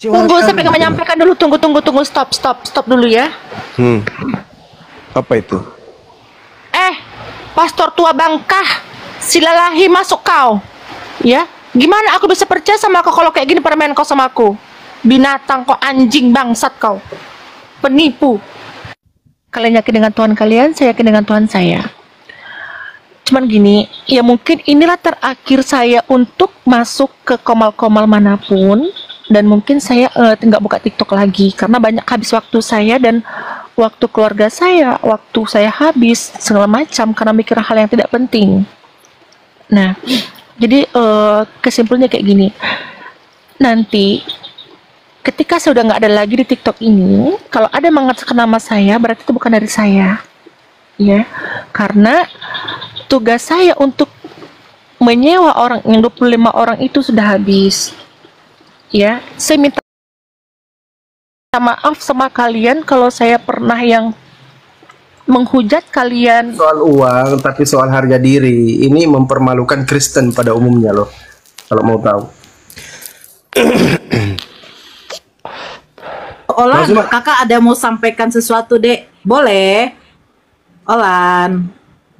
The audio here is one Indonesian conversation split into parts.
Tunggu, saya pengen menyampaikan dulu. Tunggu, stop dulu ya. Apa itu? Pastor tua bangkah, silalahi masuk kau. Ya, gimana aku bisa percaya sama kau kalau kayak gini permain kau sama aku? Binatang kau, anjing bangsat kau, penipu. Kalian yakin dengan Tuhan kalian, saya yakin dengan Tuhan saya. Cuman gini, ya mungkin inilah terakhir saya untuk masuk ke komal-komal manapun. Dan mungkin saya nggak buka TikTok lagi karena banyak habis waktu saya dan waktu keluarga saya, waktu saya habis segala macam karena mikir hal yang tidak penting. Nah, jadi kesimpulannya kayak gini. Nanti ketika saya udah nggak ada lagi di TikTok ini, kalau ada mengatakan nama saya, berarti itu bukan dari saya, ya. Karena tugas saya untuk menyewa orang yang 25 orang itu sudah habis. Ya, saya minta maaf sama kalian kalau saya pernah yang menghujat kalian. Soal uang, tapi soal harga diri. Ini mempermalukan Kristen pada umumnya loh. Kalau mau tahu. Olan, kakak ada mau sampaikan sesuatu, Dek? Boleh? Olan.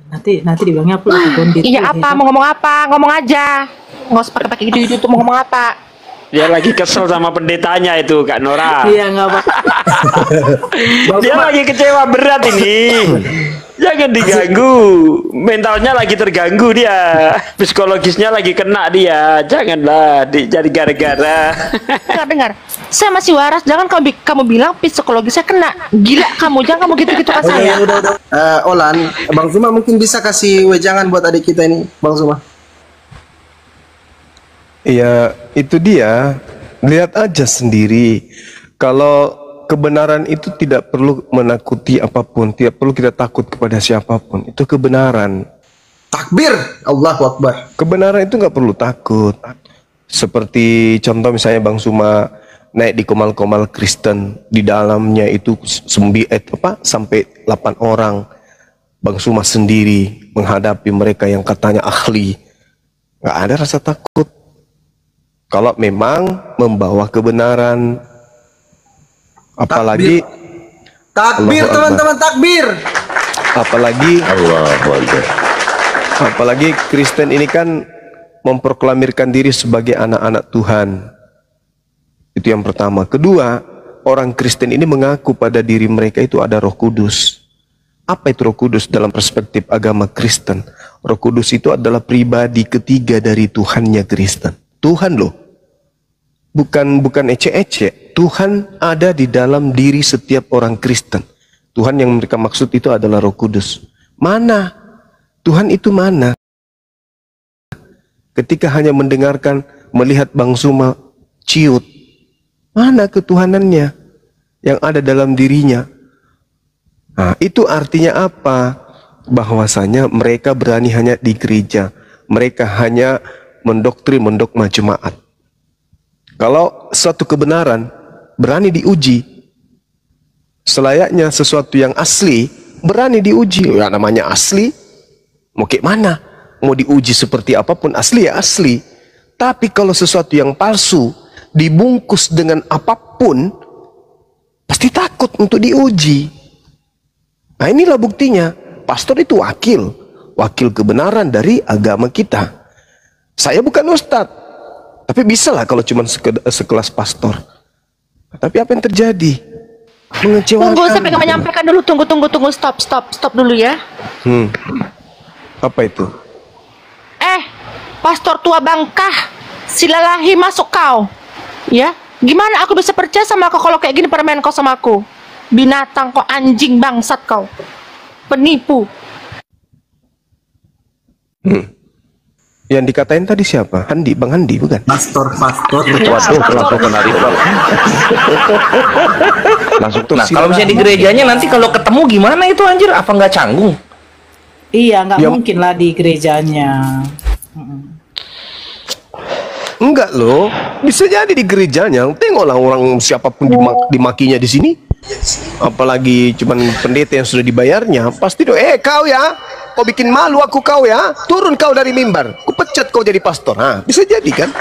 Nanti dibilangnya aku gondit. Iya apa? Mau ngomong apa? Ngomong aja. Nggak usah pakai gitu tuh mau ngomong apa? Dia lagi kesel sama pendetanya itu, Kak Nora. Iya, nggak apa. Dia lagi kecewa berat ini. Jangan diganggu. Mentalnya lagi terganggu dia. Psikologisnya lagi kena dia. Janganlah jadi gara-gara. Dengar. Saya masih waras. Jangan kamu bilang psikologisnya kena. Gila kamu. Jangan kamu gitu-gitu ke saya. Udah. Olan, Bang Zuma mungkin bisa kasih wejangan buat adik kita ini, Bang Zuma. Ya, itu dia. Lihat aja sendiri. Kalau kebenaran itu tidak perlu menakuti apapun, tidak perlu kita takut kepada siapapun. Itu kebenaran. Takbir, Allahu Akbar. Kebenaran itu nggak perlu takut. Seperti contoh misalnya Bang Suma naik di komal-komal Kristen, di dalamnya itu sampai 8 orang. Bang Suma sendiri menghadapi mereka yang katanya ahli. Nggak ada rasa takut. Kalau memang membawa kebenaran, apalagi takbir teman-teman, takbir. Apalagi Kristen ini kan memproklamirkan diri sebagai anak-anak Tuhan. Itu yang pertama. Kedua, orang Kristen ini mengaku pada diri mereka itu ada Roh Kudus. Apa itu Roh Kudus dalam perspektif agama Kristen? Roh Kudus itu adalah pribadi ketiga dari Tuhannya Kristen. Tuhan loh. Bukan ece-ece. Tuhan ada di dalam diri setiap orang Kristen. Tuhan yang mereka maksud itu adalah Roh Kudus. Mana? Tuhan itu mana? Ketika hanya mendengarkan, melihat Bang Suma ciut, mana ketuhanannya yang ada dalam dirinya? Nah, itu artinya apa? Bahwasanya mereka berani hanya di gereja. Mereka hanya mendokma jemaat. Kalau suatu kebenaran berani diuji, selayaknya sesuatu yang asli berani diuji. Ya namanya asli, mau kayak mana? Mau diuji seperti apapun, asli ya asli. Tapi kalau sesuatu yang palsu dibungkus dengan apapun, pasti takut untuk diuji. Nah inilah buktinya. Pastor itu wakil kebenaran dari agama kita. Saya bukan ustadz. Tapi bisa lah kalau cuma sekelas pastor. Tapi apa yang terjadi? Mengecewakan. Tunggu, saya pengen menyampaikan dulu. Tunggu, stop dulu ya. Apa itu? Pastor tua bangkah, silalahi masuk kau. Ya, gimana aku bisa percaya sama kau kalau kayak gini permain kau sama aku? Binatang kau, anjing bangsat kau, penipu. Yang dikatain tadi siapa? Bang Handi bukan? Pastor. Waduh, langsung kena rival. Langsung tuh. Nah, kalau misalnya di gerejanya nanti kalau ketemu gimana itu anjir? Apa nggak canggung? Iya, nggak mungkin lah di gerejanya. Enggak loh, bisa jadi di gerejanya. Tengoklah orang siapapun dimakinya di sini. Apalagi cuman pendeta yang sudah dibayarnya, pasti kau ya, kau bikin malu aku kau ya, turun kau dari mimbar, ku pecat kau jadi pastor. Nah, bisa jadi kan?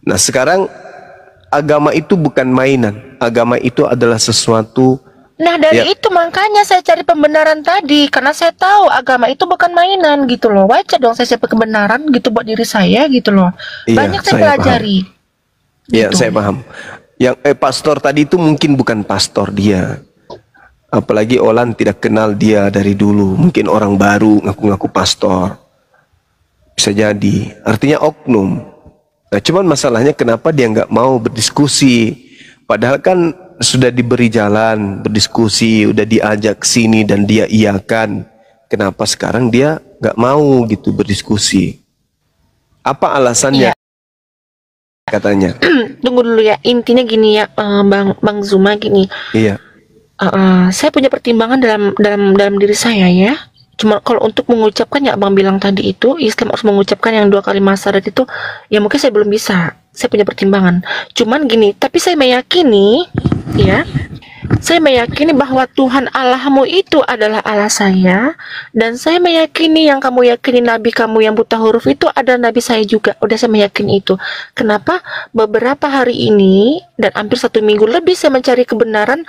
Nah sekarang agama itu bukan mainan. Agama itu adalah sesuatu. Nah dari Ya. itu makanya saya cari pembenaran tadi, karena saya tahu agama itu bukan mainan gitu loh. Wajar dong saya cari kebenaran gitu buat diri saya gitu loh. Iya, Banyak saya saya pelajari. Ya, Gitu. saya paham. Yang pastor tadi itu mungkin bukan pastor dia. Apalagi Olan tidak kenal dia dari dulu. Mungkin orang baru ngaku-ngaku pastor. Bisa jadi. Artinya oknum. Nah, cuman masalahnya kenapa dia nggak mau berdiskusi. Padahal kan sudah diberi jalan berdiskusi, udah diajak sini dan dia iakan. Kenapa sekarang dia nggak mau gitu berdiskusi? Apa alasannya? Iya. Katanya. Tunggu dulu ya, intinya gini ya, Bang Zuma gini. Iya. Saya punya pertimbangan dalam diri saya ya. Cuma kalau untuk mengucapkan ya Abang bilang tadi itu, Islam harus mengucapkan yang 2 kalimat syahadat itu, ya mungkin saya belum bisa. Saya punya pertimbangan. Cuman gini, tapi saya meyakini, ya, saya meyakini bahwa Tuhan Allahmu itu adalah Allah saya, dan saya meyakini yang kamu yakini Nabi kamu yang buta huruf itu adalah Nabi saya juga. Udah saya meyakini itu. Kenapa beberapa hari ini dan hampir 1 minggu lebih saya mencari kebenaran,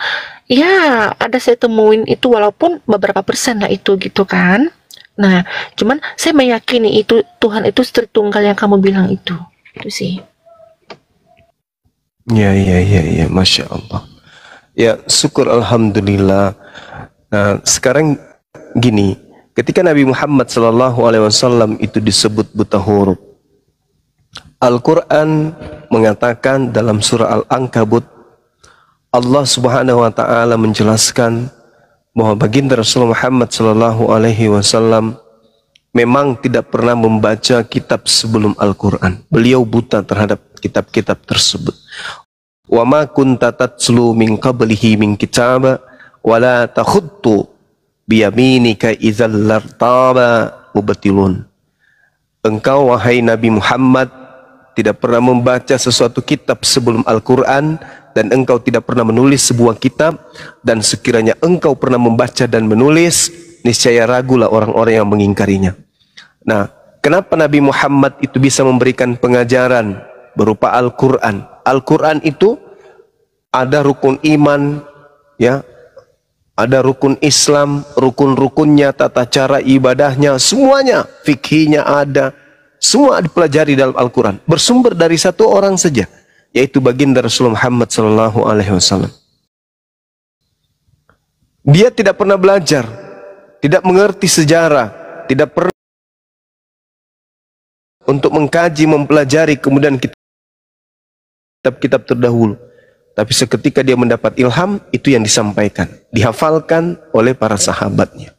ya ada saya temuin itu walaupun beberapa persen lah itu gitu kan. Nah, cuman saya meyakini itu Tuhan itu Tritunggal yang kamu bilang itu sih. Ya, Masya Allah. Ya, syukur Alhamdulillah. Nah, sekarang gini, ketika Nabi Muhammad SAW itu disebut buta huruf, Al-Quran mengatakan dalam surah Al-Ankabut, Allah Subhanahu wa Ta'ala menjelaskan bahwa baginda Rasulullah Muhammad SAW memang tidak pernah membaca kitab sebelum Al-Quran. Beliau buta terhadap kitab-kitab tersebut. Wa ma kunta tatslu min qablihi min kitaba wa la takhuttu bi yaminika idzal lartaba mubtilun. Engkau wahai Nabi Muhammad tidak pernah membaca sesuatu kitab sebelum Al-Quran, dan engkau tidak pernah menulis sebuah kitab, dan sekiranya engkau pernah membaca dan menulis, niscaya ragulah orang-orang yang mengingkarinya. Nah, kenapa Nabi Muhammad itu bisa memberikan pengajaran berupa Al-Quran? Al-Quran itu ada rukun iman, ya, ada rukun Islam, rukun-rukunnya, tata cara ibadahnya, semuanya, fikihnya ada, semua dipelajari dalam Al-Quran. Bersumber dari satu orang saja, yaitu baginda Rasulullah Muhammad SAW. Dia tidak pernah belajar, tidak mengerti sejarah, tidak pernah untuk mengkaji, mempelajari kemudian kitab-kitab terdahulu. Tapi seketika dia mendapat ilham, itu yang disampaikan, dihafalkan oleh para sahabatnya,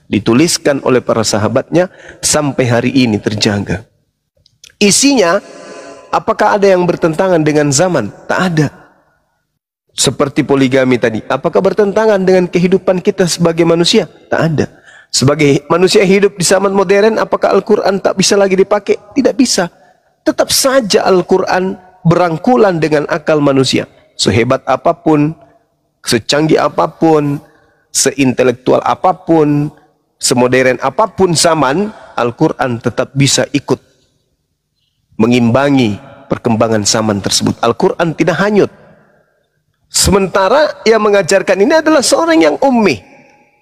dituliskan oleh para sahabatnya, sampai hari ini terjaga. Isinya, apakah ada yang bertentangan dengan zaman? Tak ada. Seperti poligami tadi, apakah bertentangan dengan kehidupan kita sebagai manusia? Tak ada. Sebagai manusia hidup di zaman modern, apakah Al-Quran tak bisa lagi dipakai? Tidak bisa. Tetap saja Al-Quran berangkulan dengan akal manusia. Sehebat apapun, secanggih apapun, seintelektual apapun, semodern apapun zaman, Al-Quran tetap bisa ikut mengimbangi perkembangan zaman tersebut. Al-Quran tidak hanyut. Sementara yang mengajarkan ini adalah seorang yang ummi,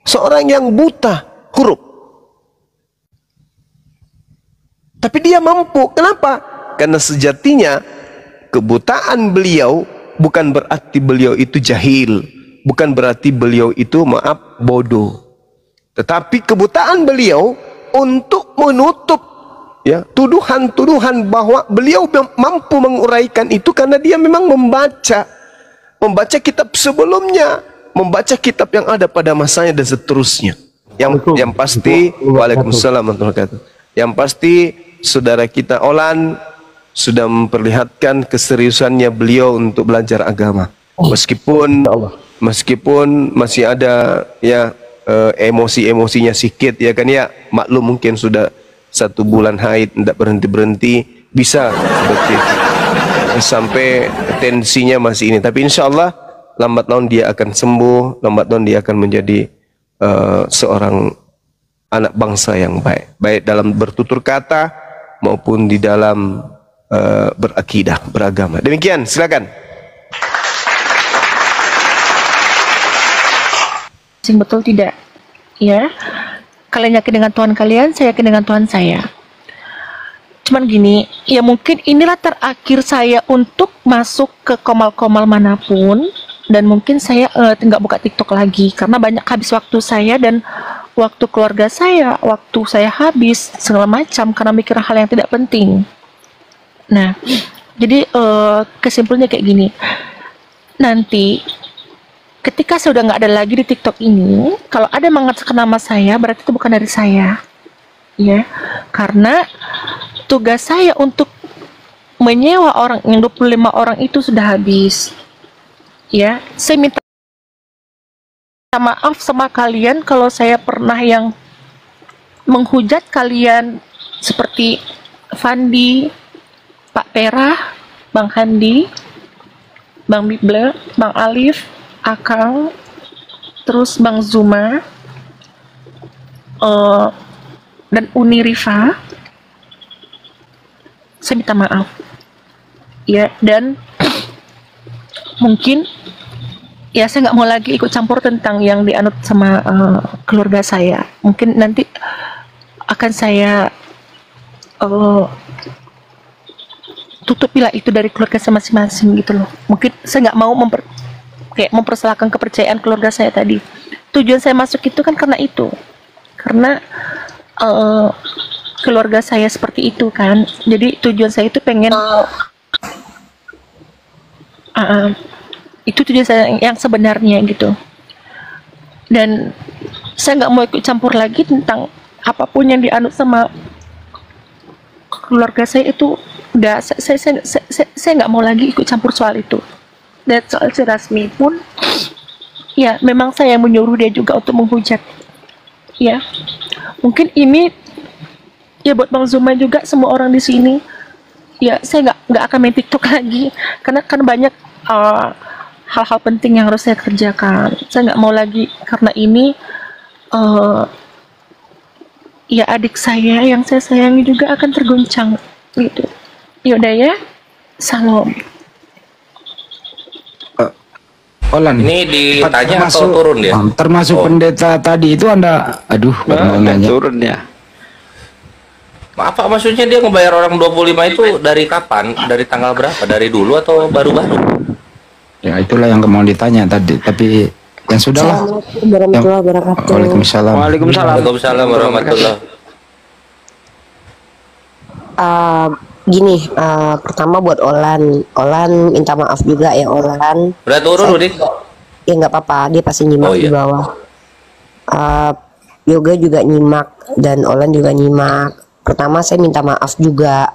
seorang yang buta huruf. Tapi dia mampu. Kenapa? Karena sejatinya kebutaan beliau bukan berarti beliau itu jahil, bukan berarti beliau itu bodoh. Tetapi kebutaan beliau untuk menutup, ya, tuduhan-tuduhan bahwa beliau mampu menguraikan itu karena dia memang membaca kitab sebelumnya, membaca kitab yang ada pada masanya dan seterusnya. Yang pasti, waalaikumsalam warahmatullahi wabarakatuh. Yang pasti saudara kita Olan sudah memperlihatkan keseriusannya beliau untuk belajar agama. Meskipun masih ada ya emosi-emosinya sedikit, ya kan ya, maklum mungkin sudah 1 bulan haid tidak berhenti-berhenti, bisa seperti itu. Sampai tensinya masih ini, tapi insya Allah lambat laun dia akan sembuh, lambat laun dia akan menjadi seorang anak bangsa yang baik dalam bertutur kata maupun di dalam berakidah, beragama. Demikian, silakan. betul tidak? Ya, kalian yakin dengan Tuhan kalian, saya yakin dengan Tuhan saya. Cuman gini, ya mungkin inilah terakhir saya untuk masuk ke komal-komal manapun, dan mungkin saya nggak buka TikTok lagi karena banyak habis waktu saya dan waktu keluarga saya, waktu saya habis segala macam karena mikir hal yang tidak penting. Nah, jadi kesimpulannya kayak gini. Nanti ketika saya udah nggak ada lagi di TikTok ini, kalau ada yang mengatakan nama saya, berarti itu bukan dari saya, ya. Karena tugas saya untuk menyewa orang yang 25 orang itu sudah habis, ya. Saya minta maaf sama kalian kalau saya pernah yang menghujat kalian seperti Fandi, Pak Perah, Bang Handi, Bang Bible, Bang Alif, Akang, terus Bang Zuma, dan Uni Rifa. Saya minta maaf, ya. Dan mungkin ya saya nggak mau lagi ikut campur tentang yang dianut sama keluarga saya. Mungkin nanti akan saya tutupilah itu dari keluarga saya masing-masing gitu loh. Mungkin saya nggak mau mempersalahkan kepercayaan keluarga saya tadi. Tujuan saya masuk itu kan karena itu, karena keluarga saya seperti itu kan. Jadi tujuan saya itu pengen itu tujuan saya yang sebenarnya gitu. Dan saya nggak mau ikut campur lagi tentang apapun yang dianut sama keluarga saya itu. Udah, saya nggak mau lagi ikut campur soal itu. Dan soal si Rasmi pun, ya memang saya yang menyuruh dia juga untuk menghujat. Ya, mungkin ini ya buat Bang Zuma juga, semua orang di sini. Ya, saya nggak akan main TikTok lagi karena kan banyak hal-hal penting yang harus saya kerjakan. Saya nggak mau lagi karena ini ya adik saya yang saya sayangi juga akan terguncang gitu. Yaudah ya, salam. Olan. Ini ditanya atau turun dia? Termasuk pendeta tadi itu Anda, aduh, nanya. Turun ya. Apa maksudnya dia ngebayar orang 25 itu dari kapan? Dari tanggal berapa? Dari dulu atau baru-baru? Ya itulah yang mau ditanya tadi, tapi yang sudahlah. Assalamualaikum warahmatullahi wabarakatuh. Waalaikumsalam. Waalaikumsalam warahmatullahi. Gini, pertama buat Olan minta maaf juga ya Olan. Udah turun Dik? Ya nggak apa-apa, dia pasti nyimak di bawah. Yoga juga nyimak dan Olan juga nyimak. Pertama saya minta maaf juga.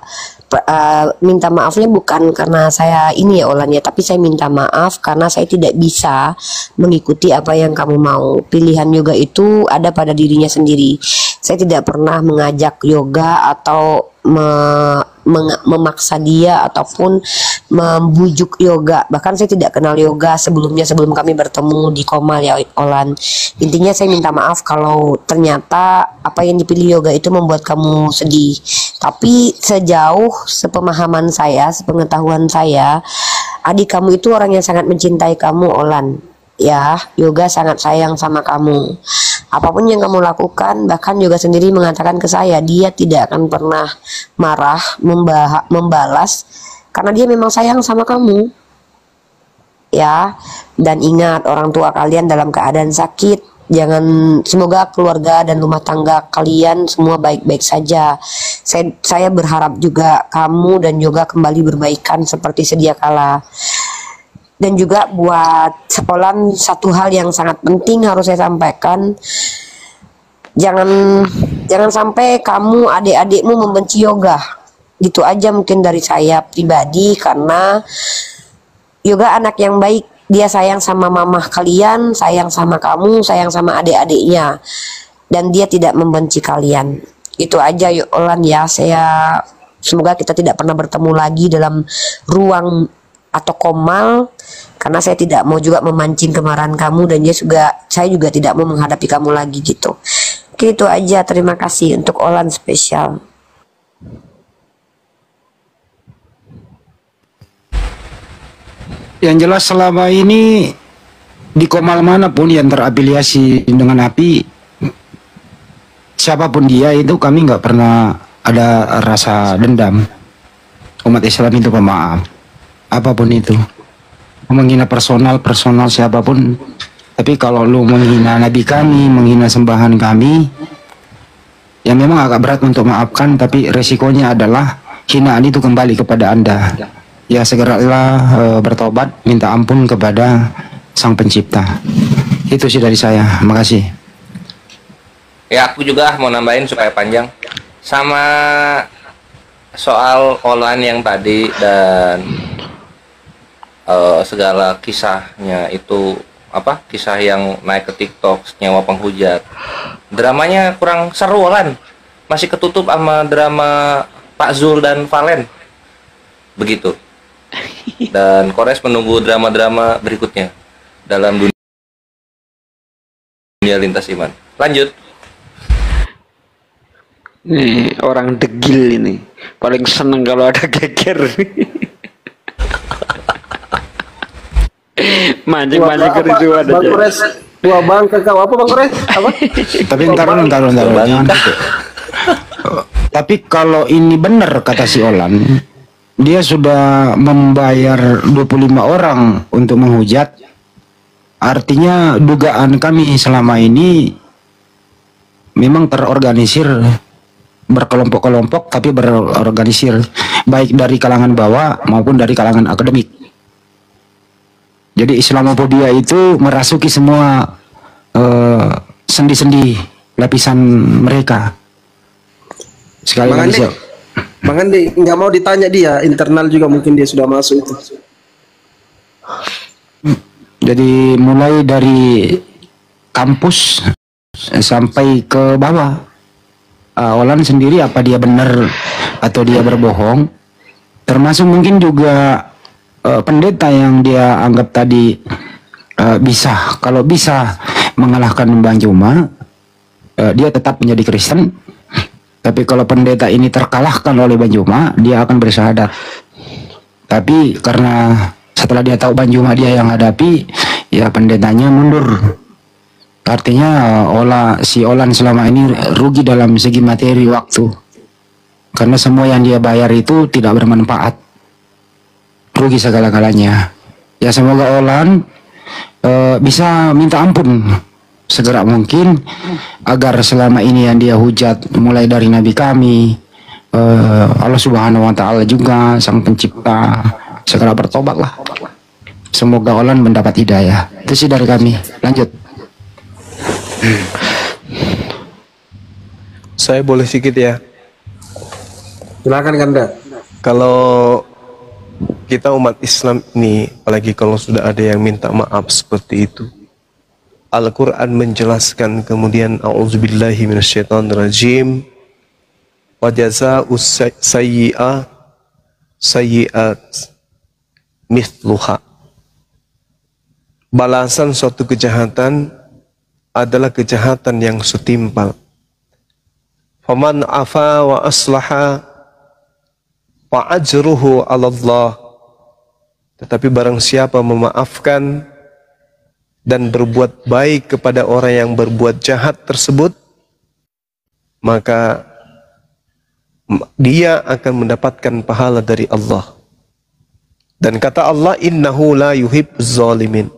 Minta maafnya bukan karena saya ini ya Olan ya, tapi saya minta maaf karena saya tidak bisa mengikuti apa yang kamu mau. Pilihan yoga itu ada pada dirinya sendiri. Saya tidak pernah mengajak yoga atau memaksa dia ataupun membujuk yoga. Bahkan saya tidak kenal yoga sebelumnya, sebelum kami bertemu di Komal ya Olan. Intinya saya minta maaf kalau ternyata apa yang dipilih yoga itu membuat kamu sedih. Tapi sejauh sepemahaman saya, sepengetahuan saya, adik kamu itu orang yang sangat mencintai kamu Olan. Ya, yoga sangat sayang sama kamu. Apapun yang kamu lakukan, bahkan yoga sendiri mengatakan ke saya, dia tidak akan pernah marah, membalas, karena dia memang sayang sama kamu. Ya, dan ingat orang tua kalian dalam keadaan sakit. Jangan, semoga keluarga dan rumah tangga kalian semua baik-baik saja. Saya berharap juga kamu dan yoga kembali berbaikan seperti sedia kala. Dan juga buat sekolah, satu hal yang sangat penting harus saya sampaikan, jangan sampai kamu adik-adikmu membenci yoga. Gitu aja mungkin dari saya pribadi, karena yoga anak yang baik. Dia sayang sama mamah kalian, sayang sama kamu, sayang sama adik-adiknya, dan dia tidak membenci kalian. Itu aja yuk Olan ya. Saya semoga kita tidak pernah bertemu lagi dalam ruang atau Komal, karena saya tidak mau juga memancing kemarahan kamu, dan saya juga tidak mau menghadapi kamu lagi gitu. Oke, itu aja. Terima kasih untuk Olan spesial. Yang jelas selama ini di Komal manapun yang terafiliasi dengan API, siapapun dia itu kami nggak pernah ada rasa dendam. Umat Islam itu pemaaf, apapun itu. Menghina personal siapapun. Tapi kalau lu menghina Nabi kami, menghina sembahan kami, ya memang agak berat untuk maafkan, tapi resikonya adalah hinaan itu kembali kepada Anda. Ya segeralah bertobat, minta ampun kepada Sang Pencipta. Itu sih dari saya. Makasih. Ya aku juga mau nambahin supaya panjang. Sama soal Olan yang tadi dan segala kisahnya itu apa? Kisah yang naik ke TikTok nyawa penghujat. Dramanya kurang seru Olan. Masih ketutup sama drama Pak Zul dan Valen. Begitu. Dan Kores menunggu drama-drama berikutnya dalam dunia lintas iman. Lanjut. Nih orang degil ini paling seneng kalau ada geger. Mancing-mancing kericuan aja. Bang Kores, tua bangka kau apa Bang Kores? Apa? Tapi ntar jangan gitu. Tapi kalau ini benar kata si Olan, dia sudah membayar 25 orang untuk menghujat. Artinya dugaan kami selama ini memang terorganisir, berkelompok-kelompok tapi berorganisir, baik dari kalangan bawah maupun dari kalangan akademik. Jadi Islamofobia itu merasuki semua sendi-sendi lapisan mereka. Sekali lagi Bang Andi nggak mau ditanya dia, internal juga mungkin dia sudah masuk itu. Jadi mulai dari kampus sampai ke bawah. Olan sendiri apa dia benar atau dia berbohong? Termasuk mungkin juga pendeta yang dia anggap tadi bisa, kalau bisa mengalahkan Bang Juma, dia tetap menjadi Kristen. Tapi kalau pendeta ini terkalahkan oleh Bang Juma, dia akan bersyahadat. Tapi karena setelah dia tahu Bang Juma dia yang hadapi, ya pendetanya mundur. Artinya si Olan selama ini rugi dalam segi materi waktu. Karena semua yang dia bayar itu tidak bermanfaat. Rugi segala-galanya. Ya semoga Olan bisa minta ampun segera mungkin, agar selama ini yang dia hujat mulai dari Nabi kami, Allah Subhanahu Wa Taala juga Sang Pencipta, segera bertobatlah. Semoga Olan mendapat hidayah. Itu sih dari kami. Lanjut. Saya boleh sedikit ya. Silakan Kanda. Kalau kita umat Islam ini, apalagi kalau sudah ada yang minta maaf seperti itu, Al-Quran menjelaskan kemudian a'udzubillahi minasyaitonirrajim, wa jazaa'us sayyi'at mithluha. Balasan suatu kejahatan adalah kejahatan yang setimpal. Faman afa wa aslaha fa ajruhu 'ala Allah. Tetapi barang siapa memaafkan dan berbuat baik kepada orang yang berbuat jahat tersebut, maka dia akan mendapatkan pahala dari Allah. Dan kata Allah, innahu la yuhibbuz zalimin.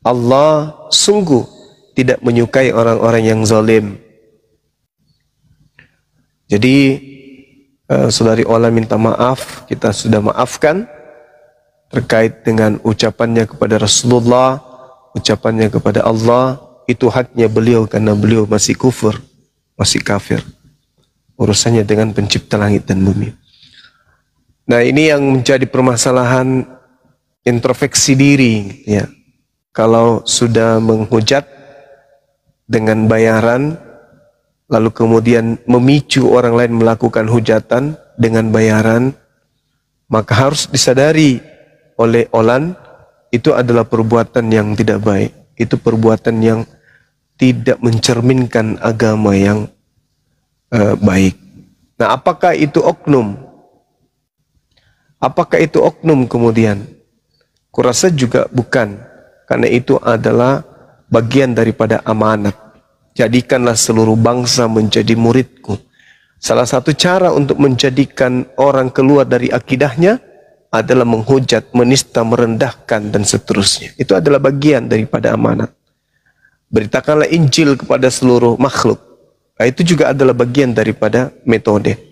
Allah sungguh tidak menyukai orang-orang yang zalim. Jadi saudari Ola minta maaf, kita sudah maafkan terkait dengan ucapannya kepada Rasulullah, ucapannya kepada Allah, itu haknya beliau karena beliau masih kufur, masih kafir. Urusannya dengan pencipta langit dan bumi. Nah, ini yang menjadi permasalahan introspeksi diri, ya. Kalau sudah menghujat dengan bayaran, lalu kemudian memicu orang lain melakukan hujatan dengan bayaran, maka harus disadari oleh Olan, itu adalah perbuatan yang tidak baik. Itu perbuatan yang tidak mencerminkan agama yang baik. Nah, apakah itu oknum? Apakah itu oknum kemudian? Kurasa juga bukan. karena itu adalah bagian daripada amanat. Jadikanlah seluruh bangsa menjadi muridku. Salah satu cara untuk menjadikan orang keluar dari akidahnya adalah menghujat, menista, merendahkan, dan seterusnya. Itu adalah bagian daripada amanat. Beritakanlah Injil kepada seluruh makhluk. Nah, itu juga adalah bagian daripada metode.